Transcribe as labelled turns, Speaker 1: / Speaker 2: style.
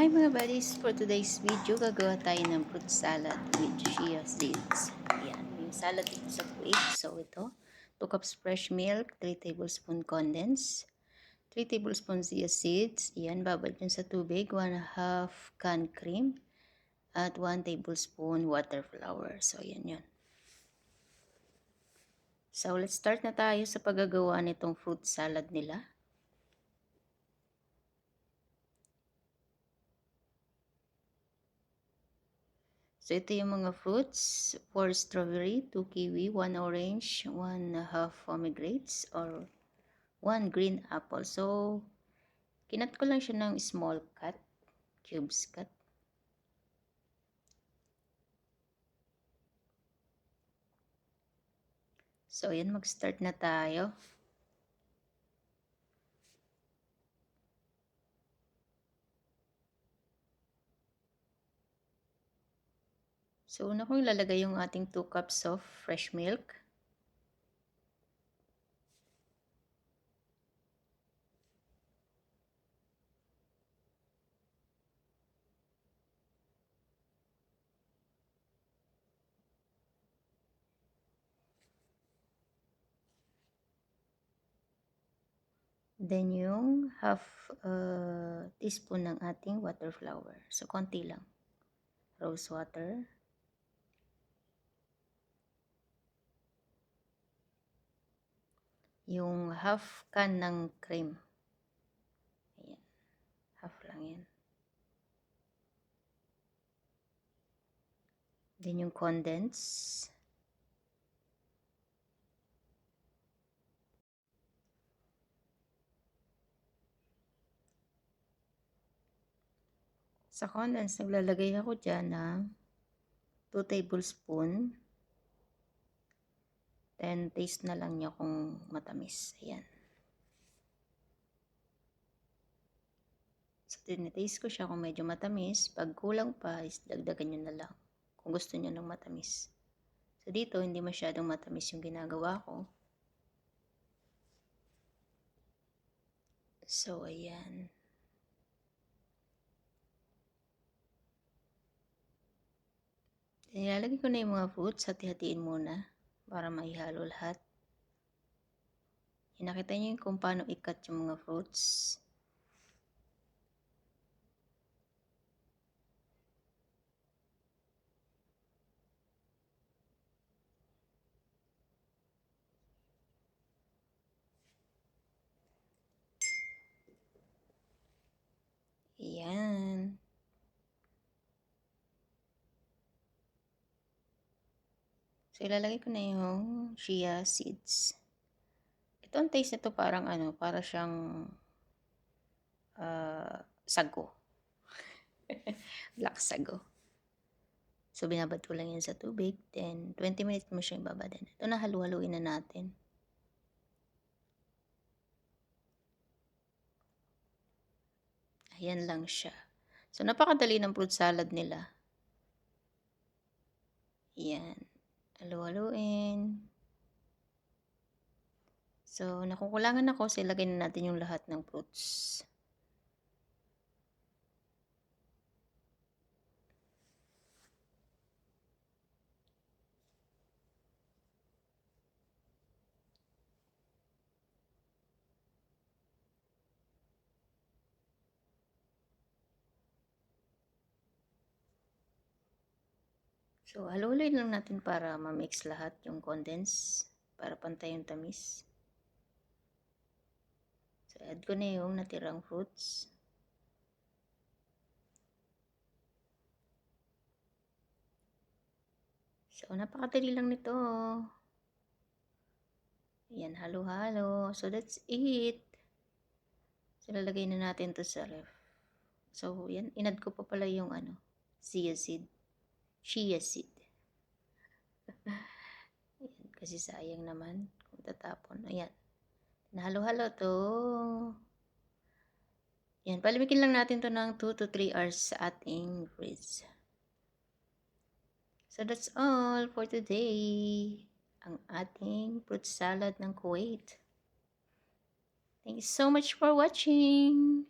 Speaker 1: Hi mga buddies! For today's video, gagawa tayo ng fruit salad with chia seeds. Ayan, yung salad dito sa Kuwait. So ito, 2 cups fresh milk, 3 tablespoon condensed, 3 tablespoons chia seeds. Ayan, babad yun sa tubig, 1/2 can cream, at 1 tablespoon water flour. So ayan yun. So let's start na tayo sa paggagawa nitong fruit salad nila. So, ito yung mga fruits. 4 strawberry, 2 kiwi, 1 orange, 1/2 pomegranates, or 1 green apple. So, kinat ko lang siya ng small cut, cubes cut. So, ayan, mag-start na tayo. So, una kong ilalagay yung ating 2 cups of fresh milk. Then, yung half teaspoon ng ating water flour. So, konti lang. Rose water. Yung half can ng cream. Ayan. Half lang yan. Then yung condense. Sa condense, naglalagay ako dyan ng 2 tablespoon. Then, taste na lang niya kung matamis. Ayan. So, tinitaste ko siya kung medyo matamis. Pag kulang pa, is dagdagan nyo na lang. Kung gusto nyo ng matamis. So, dito, hindi masyadong matamis yung ginagawa ko. So, ayan. Nilalagay ko na yung mga fruits. Hati-hatiin muna para maihalo lahat. Nakita nyo kung paano i-cut yung mga fruits. Ayan. So, ilalagay ko na yung chia seeds. Ito ang taste nito parang ano, para siyang sago. Black sago. So, binabad ko lang yan sa tubig. Then, 20 minutes mo siyang babadan. Ito na, halu-haluin na natin. Ayan lang siya. So, napakadali ng fruit salad nila. Ayan. Halu-haluin. So, nakukulangan ako. So, ilagay na natin yung lahat ng fruits. So, haluin lang natin para ma-mix lahat yung condense. Para pantay yung tamis. So, add ko na yung natirang fruits. So, napakadali lang nito. Yan, halo-halo. So, that's it. So, lalagay na natin to sa ref. So, yan. Inad ko pa pala yung ano, chia seed. Chia seed. Ayan, kasi sayang naman kung tatapon. Ayan. Nahalo-halo to. Yan, palamigin lang natin to ng 2 to 3 hours sa ating fridge. So, that's all for today. Ang ating fruit salad ng Kuwait. Thank you so much for watching.